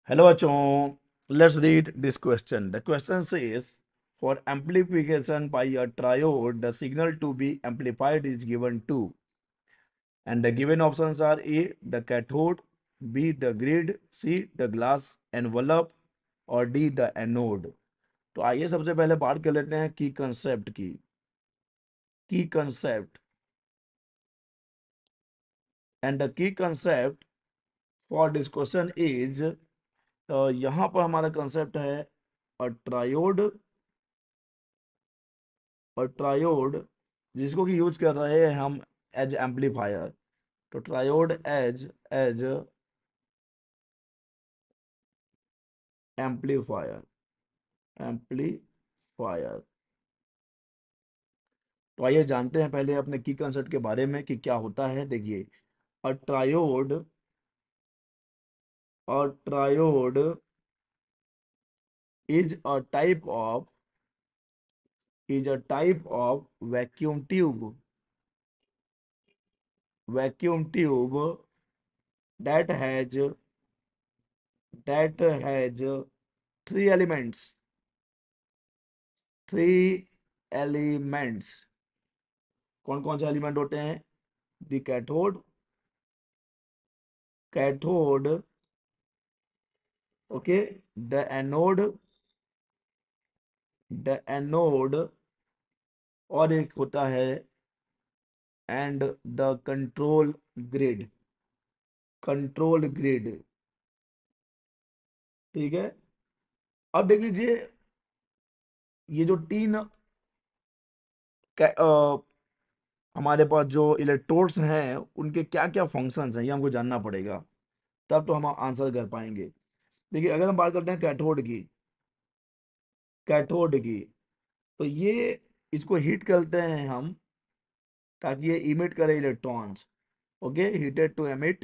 Hello, bachon. Let's read this question. The question says, for amplification by a triode, the signal to be amplified is given to, and the given options are A, the cathode, B, the grid, C, the glass envelope, और D, the anode. तो आइए सबसे पहले बात कर लेते हैं की concept and the key concept for this question is, यहाँ पर हमारा कंसेप्ट है अ ट्रायोड, और ट्रायोड जिसको कि यूज कर रहे हैं हम एज एम्पलीफायर। तो triode as as amplifier amplifier. तो आइए जानते हैं पहले अपने की कंसेप्ट के बारे में कि क्या होता है। देखिए, a triode triode is a type of vacuum tube that has that has three elements three elements। कौन कौन से एलिमेंट होते हैं? The cathode, okay, the anode, और एक होता है एंड द कंट्रोल ग्रिड। ठीक है। अब देख लीजिए, ये जो तीन हमारे पास जो इलेक्ट्रोड्स हैं उनके क्या क्या फंक्शंस हैं ये हमको जानना पड़ेगा, तब तो हम आंसर कर पाएंगे। देखिए, अगर हम बात करते हैं कैथोड की, तो ये इसको हीट करते हैं हम ताकि ये इमिट करे electrons. Okay, heated to emit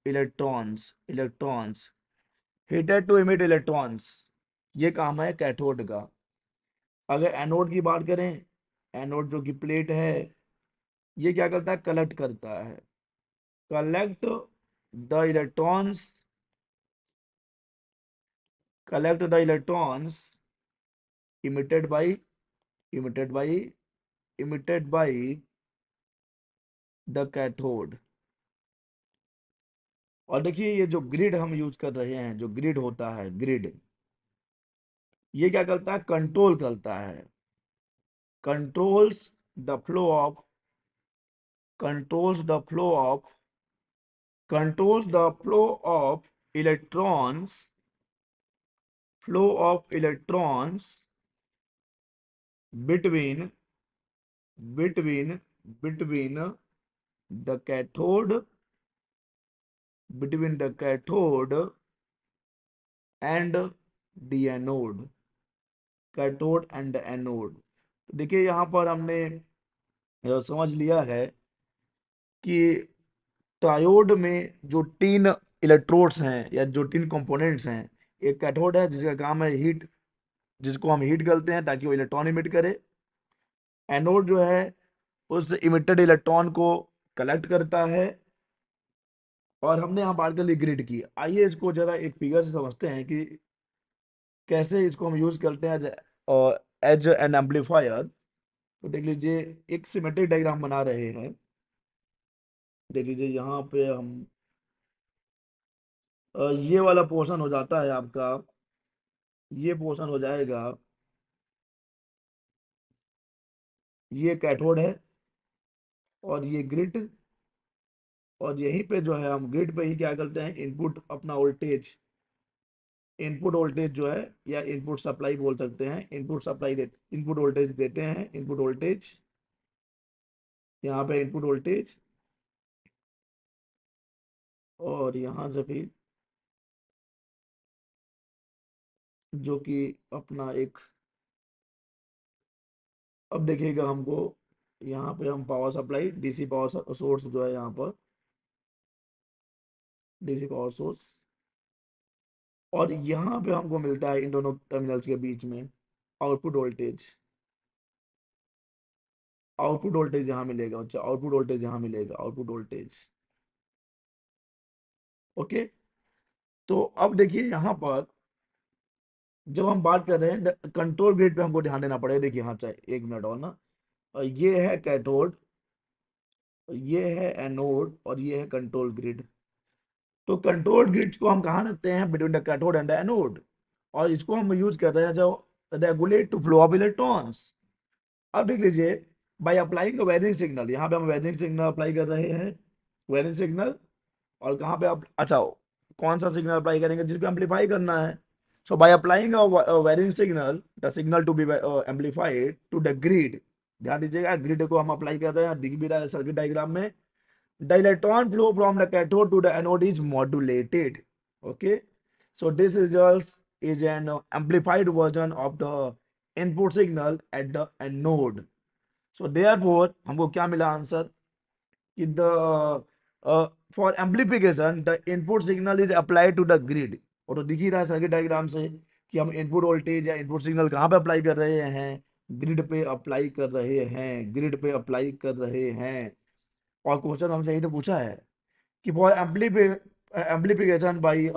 electrons heated to emit electrons. ये काम है कैथोड का। अगर एनोड की बात करें, एनोड जो कि प्लेट है, ये क्या करता है? Collect the electrons collect the electrons emitted by emitted by emitted by the cathode. और देखिए, ये जो ग्रिड हम यूज कर रहे हैं, जो ग्रिड होता है, ये क्या करता है? Controls the flow of controls the flow of controls the electrons flow of electrons between between between the cathode and the anode cathode and anode. तो देखिए, यहाँ पर हमने समझ लिया है कि ट्रायोड में जो तीन इलेक्ट्रोड्स हैं या जो तीन कंपोनेंट्स हैं, एक कैथोड है जिसका काम है हीट, जिसको हम हीट करते हैं ताकि वो इलेक्ट्रॉन इमिट करे। एनोड जो है उस इमिटेड इलेक्ट्रॉन को कलेक्ट करता है। और हमने यहाँ बात कर ली ग्रिड की। आइए इसको जरा एक फिगर से समझते हैं कि कैसे इसको हम यूज करते हैं एज एन एम्पलीफायर। तो देख लीजिए, एक सिमेट्रिक डायग्राम बना रहे हैं। देख लीजिए, यहाँ पे हम ये वाला पोर्शन हो जाता है आपका, ये पोर्शन हो जाएगा, ये कैथोड है और ये ग्रिड। और यहीं पे जो है हम ग्रिड पे ही क्या करते हैं? इनपुट वोल्टेज जो है, या इनपुट सप्लाई बोल सकते हैं, इनपुट वोल्टेज देते हैं। इनपुट वोल्टेज, यहाँ पे इनपुट वोल्टेज, और यहाँ से फिर जो कि अपना एक, अब देखिएगा हमको, यहाँ पे हम power supply, DC power source जो है, यहाँ पर डीसी पावर सोर्स, और यहाँ पे हमको मिलता है इन दोनों टर्मिनल्स के बीच में आउटपुट वोल्टेज। यहाँ मिलेगा, अच्छा, आउटपुट वोल्टेज यहाँ मिलेगा, आउटपुट वोल्टेज। ओके। तो अब देखिए यहाँ पर जब हम बात कर रहे हैं कंट्रोल ग्रिड पे हमको ध्यान देना पड़ेगा। देखिए हाँ, चाहे एक मिनट और ना, ये है कैथोड, ये है एनोड और ये है कंट्रोल ग्रिड। तो कंट्रोल ग्रिड को हम कहाँ रखते हैं? Between the cathode and the anode. और इसको हम यूज कर रहे हैं जो regulate to flow of electrons. अब देख लीजिए, बाय अप्लाइंग वेरिंग सिग्नल, यहाँ पे हम वेरिंग सिग्नल अप्लाई कर रहे हैं, वेरिंग सिग्नल। और कहाँ पे आप, अच्छा, कौन सा सिग्नल अप्लाई करेंगे? जिसको एम्पलीफाई करना है। So by applying varying signal, the signal to be amplified to the grid. ध्यान दीजिएगा, ग्रिड को हम अप्लाई कर रहे हैं, दिख भी रहा है सर्किट डायग्राम में। The electron flow from the cathode to the anode is modulated. Okay, so this results is an amplified version of the input signal at the anode. So therefore हमको क्या मिला आंसर कि the for amplification the input signal is applied to the grid। और तो दिख ही रहा है circuit diagram से कि हम इनपुट वोल्टेज या इनपुट सिग्नल कहाँ पे अप्लाई कर रहे हैं? ग्रिड पे अप्लाई कर रहे हैं, ग्रिड पे अप्लाई कर रहे हैं। और क्वेश्चन हमसे यही तो पूछा है कि for amplification by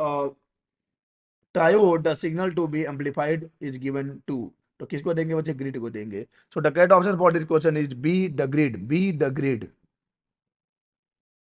triode the signal to be amplified is given to. तो किसको देंगे बच्चे? ग्रिड को देंगे। So the correct option for this question is B the grid, B the grid.